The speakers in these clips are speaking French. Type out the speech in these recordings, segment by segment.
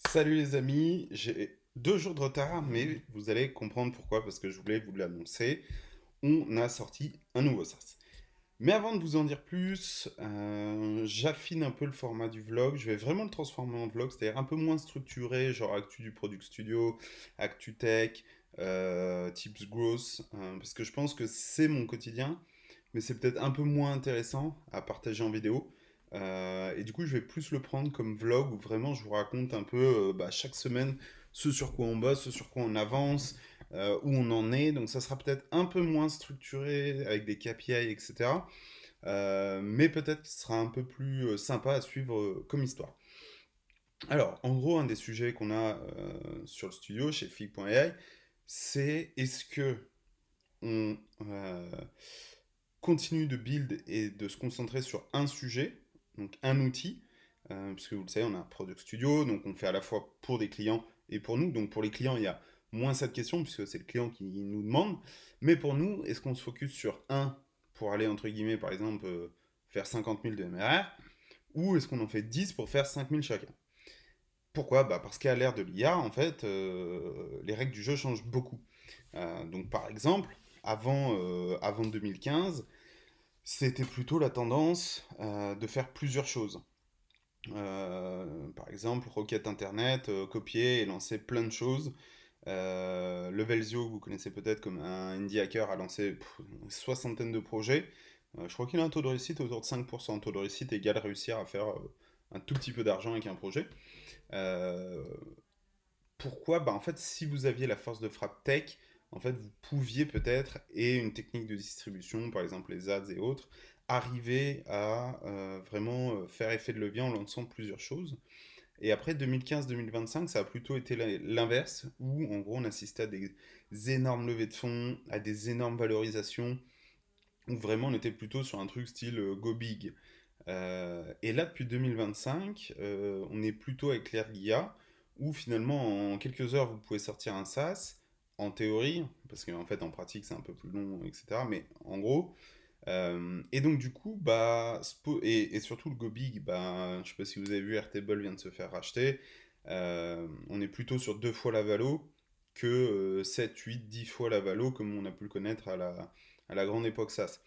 Salut les amis, j'ai 2 jours de retard, mais vous allez comprendre pourquoi, parce que je voulais vous l'annoncer. On a sorti un nouveau SaaS. Mais avant de vous en dire plus, j'affine un peu le format du vlog. Je vais vraiment le transformer en vlog, c'est-à-dire un peu moins structuré, genre actu du Product Studio, actu tech, tips growth, parce que je pense que c'est mon quotidien, mais c'est peut-être un peu moins intéressant à partager en vidéo. Et du coup, je vais plus le prendre comme vlog où vraiment je vous raconte un peu chaque semaine ce sur quoi on bosse, ce sur quoi on avance, où on en est. Donc ça sera peut-être un peu moins structuré avec des KPI, etc. Mais peut-être qu'il sera un peu plus sympa à suivre comme histoire. Alors, en gros, un des sujets qu'on a sur le studio chez Fig.ai, c'est est-ce que on continue de build et de se concentrer sur un sujet, donc un outil, puisque vous le savez, on a un Product Studio, donc on fait à la fois pour des clients et pour nous. Donc pour les clients, il y a moins cette question, puisque c'est le client qui nous demande. Mais pour nous, est-ce qu'on se focus sur un pour aller, entre guillemets, par exemple, faire 50 000 de MRR, ou est-ce qu'on en fait 10 pour faire 5 000 chacun? Pourquoi? Parce qu'à l'ère de l'IA, en fait, les règles du jeu changent beaucoup. Donc par exemple, avant 2015, c'était plutôt la tendance de faire plusieurs choses. Par exemple, requête internet, copier et lancer plein de choses. Levelzio, que vous connaissez peut-être comme un indie hacker, a lancé une soixantaine de projets. Je crois qu'il a un taux de réussite autour de 5%. Un taux de réussite égale réussir à faire un tout petit peu d'argent avec un projet. Euh, Pourquoi? En fait, si vous aviez la force de frappe tech, en fait, vous pouviez peut-être, et une technique de distribution, par exemple les ads et autres, arriver à vraiment faire effet de levier en lançant plusieurs choses. Et après 2015-2025, ça a plutôt été l'inverse, où en gros on assistait à des énormes levées de fonds, à des énormes valorisations, où vraiment on était plutôt sur un truc style go big. Et là, depuis 2025, on est plutôt avec l'ère l'IA, où finalement, en quelques heures, vous pouvez sortir un SaaS, en théorie, parce qu'en fait, en pratique, c'est un peu plus long, etc. Mais en gros, et donc du coup, et surtout le Go Big, je sais pas si vous avez vu, Airtable vient de se faire racheter. On est plutôt sur 2 fois la valo que 7, 8, 10 fois la valo, comme on a pu le connaître à la grande époque SaaS.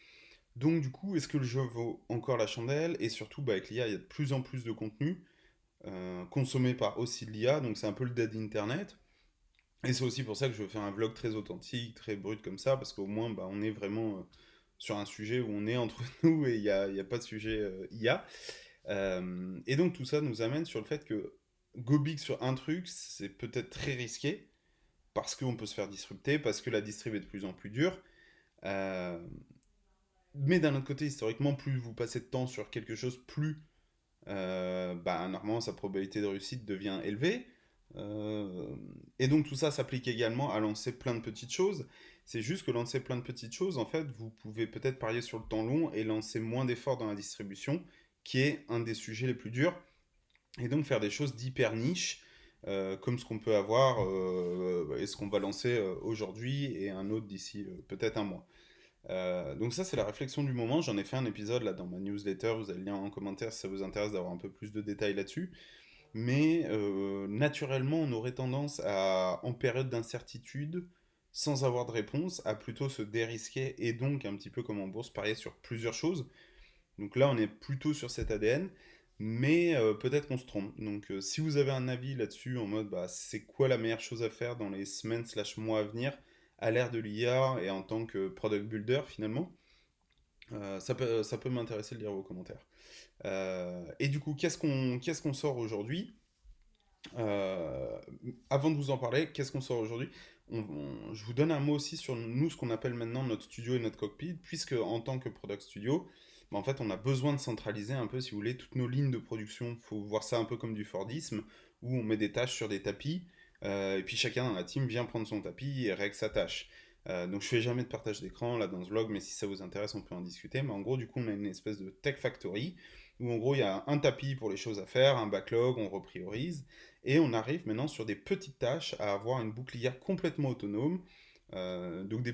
Donc du coup, est-ce que le jeu vaut encore la chandelle? Et surtout, avec l'IA, il y a de plus en plus de contenu consommé par aussi l'IA, donc c'est un peu le dead internet. Et c'est aussi pour ça que je veux faire un vlog très authentique, très brut comme ça, parce qu'au moins, on est vraiment sur un sujet où on est entre nous et il y a pas de sujet IA. Et donc tout ça nous amène sur le fait que go big sur un truc, c'est peut-être très risqué, parce qu'on peut se faire disrupter, parce que la distrib est de plus en plus dure. Euh, mais d'un autre côté, historiquement, plus vous passez de temps sur quelque chose, plus normalement sa probabilité de réussite devient élevée. Euh, et donc tout ça s'applique également à lancer plein de petites choses. C'est juste que lancer plein de petites choses, en fait, vous pouvez peut-être parier sur le temps long et lancer moins d'efforts dans la distribution, qui est un des sujets les plus durs, et donc faire des choses d'hyper niche, comme ce qu'on peut avoir et ce qu'on va lancer aujourd'hui et un autre d'ici peut-être un mois. Donc ça, c'est la réflexion du moment. J'en ai fait un épisode là dans ma newsletter. Vous avez le lien en commentaire si ça vous intéresse d'avoir un peu plus de détails là-dessus. Mais naturellement, on aurait tendance à, en période d'incertitude, sans avoir de réponse, à plutôt se dérisquer et donc un petit peu comme en bourse, parier sur plusieurs choses. Donc là, on est plutôt sur cet ADN, mais peut-être qu'on se trompe. Donc si vous avez un avis là-dessus, en mode c'est quoi la meilleure chose à faire dans les semaines/mois à venir, à l'ère de l'IA et en tant que product builder finalement, ça peut m'intéresser de lire vos commentaires. Et du coup, qu'est-ce qu'on sort aujourd'hui? Euh, Avant de vous en parler, qu'est-ce qu'on sort aujourd'hui? Je vous donne un mot aussi sur nous, ce qu'on appelle maintenant notre studio et notre cockpit, puisque en tant que product studio, en fait, on a besoin de centraliser un peu, si vous voulez, toutes nos lignes de production. Il faut voir ça un peu comme du Fordisme, où on met des tâches sur des tapis, et puis chacun dans la team vient prendre son tapis et règle sa tâche. Donc je fais jamais de partage d'écran là dans ce vlog, mais si ça vous intéresse, on peut en discuter. Mais en gros, du coup, on a une espèce de tech factory où en gros il y a un tapis pour les choses à faire, un backlog, on repriorise, et on arrive maintenant sur des petites tâches à avoir une bouclière complètement autonome. Donc des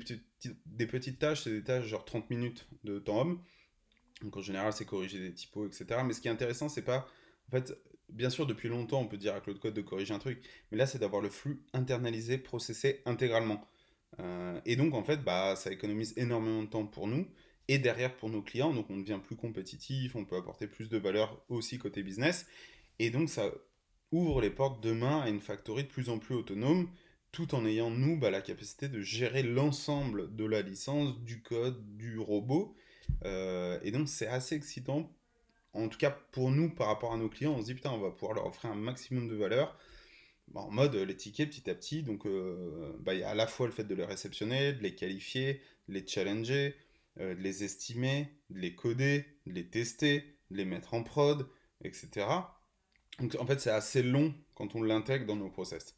petites tâches, c'est des tâches genre 30 minutes de temps homme. Donc en général, c'est corriger des typos, etc. Mais ce qui est intéressant, c'est pas. En fait, bien sûr, depuis longtemps, on peut dire à Claude Code de corriger un truc, mais là, c'est d'avoir le flux internalisé, processé intégralement. Et donc, en fait, bah, ça économise énormément de temps pour nous et derrière pour nos clients. Donc, on devient plus compétitif, on peut apporter plus de valeur aussi côté business. Et donc, ça ouvre les portes demain à une factory de plus en plus autonome, tout en ayant, nous, bah, la capacité de gérer l'ensemble de la licence, du code, du robot. Et donc, c'est assez excitant. En tout cas, pour nous, par rapport à nos clients, on se dit, putain, on va pouvoir leur offrir un maximum de valeur bah, en mode les tickets petit à petit. Donc, bah, il y a à la fois le fait de les réceptionner, de les qualifier, de les challenger, de les estimer, de les coder, de les tester, de les mettre en prod, etc. Donc, en fait, c'est assez long quand on l'intègre dans nos process.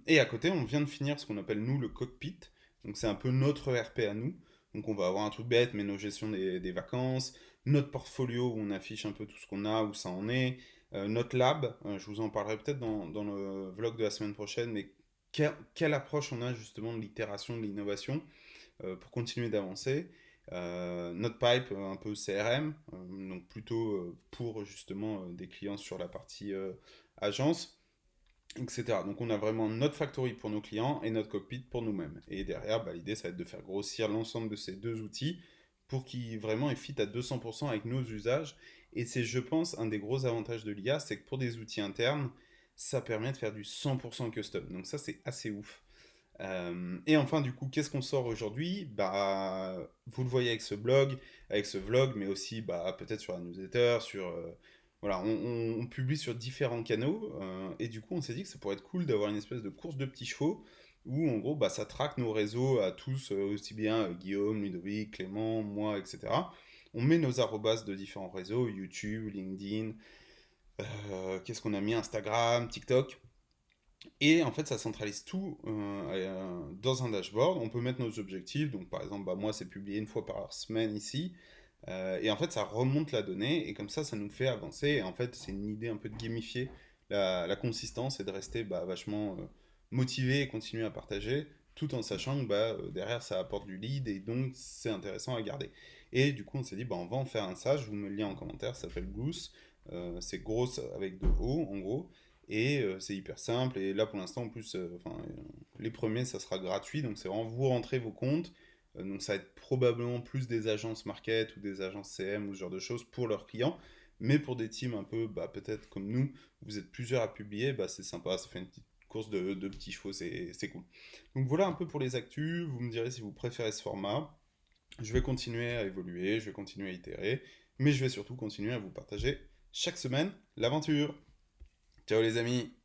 Et à côté, on vient de finir ce qu'on appelle nous le cockpit. Donc, c'est un peu notre RP à nous. Donc, on va avoir un truc bête, mais nos gestions des vacances, notre portfolio où on affiche un peu tout ce qu'on a, où ça en est, notre lab, je vous en parlerai peut-être dans le vlog de la semaine prochaine, mais quelle approche on a justement de l'itération, de l'innovation pour continuer d'avancer. Notre pipe, un peu CRM, donc plutôt pour justement des clients sur la partie agence, etc. Donc on a vraiment notre factory pour nos clients et notre cockpit pour nous-mêmes. Et derrière, bah, l'idée, ça va être de faire grossir l'ensemble de ces deux outils pour qu'ils vraiment fit à 200% avec nos usages. Et c'est, je pense, un des gros avantages de l'IA, c'est que pour des outils internes, ça permet de faire du 100% custom. Donc ça, c'est assez ouf. Et enfin, du coup, qu'est-ce qu'on sort aujourd'hui? Bah, vous le voyez avec ce vlog, mais aussi bah, peut-être sur la newsletter, voilà, on publie sur différents canaux, et du coup, on s'est dit que ça pourrait être cool d'avoir une espèce de course de petits chevaux, où en gros, bah, ça traque nos réseaux à tous, aussi bien Guillaume, Ludovic, Clément, moi, etc. On met nos arrobas de différents réseaux, YouTube, LinkedIn, qu'est-ce qu'on a mis, Instagram, TikTok. Et en fait, ça centralise tout dans un dashboard. On peut mettre nos objectifs. Donc, par exemple, bah, moi, c'est publié une fois par semaine ici. Et en fait, ça remonte la donnée. Et comme ça nous fait avancer. Et en fait, c'est une idée un peu de gamifier la consistance et de rester bah, vachement motivé et continuer à partager. Tout en sachant que bah, derrière, ça apporte du lead. Et donc, c'est intéressant à garder. Et du coup, on s'est dit, bah, on va en faire un ça. Je vous mets le lien en commentaire. Ça s'appelle Goose. C'est grosse avec deux O, en gros. Et c'est hyper simple. Et là, pour l'instant, en plus, les premiers, ça sera gratuit. Donc, c'est vraiment vous rentrez vos comptes. Donc, ça va être probablement plus des agences market ou des agences CM ou ce genre de choses pour leurs clients. Mais pour des teams un peu, bah, peut-être comme nous, vous êtes plusieurs à publier, bah, c'est sympa. Ça fait une petite course de petits chevaux. C'est cool. Donc, voilà un peu pour les actus. Vous me direz si vous préférez ce format. Je vais continuer à évoluer. Je vais continuer à itérer. Mais je vais surtout continuer à vous partager chaque semaine l'aventure. Ciao les amis!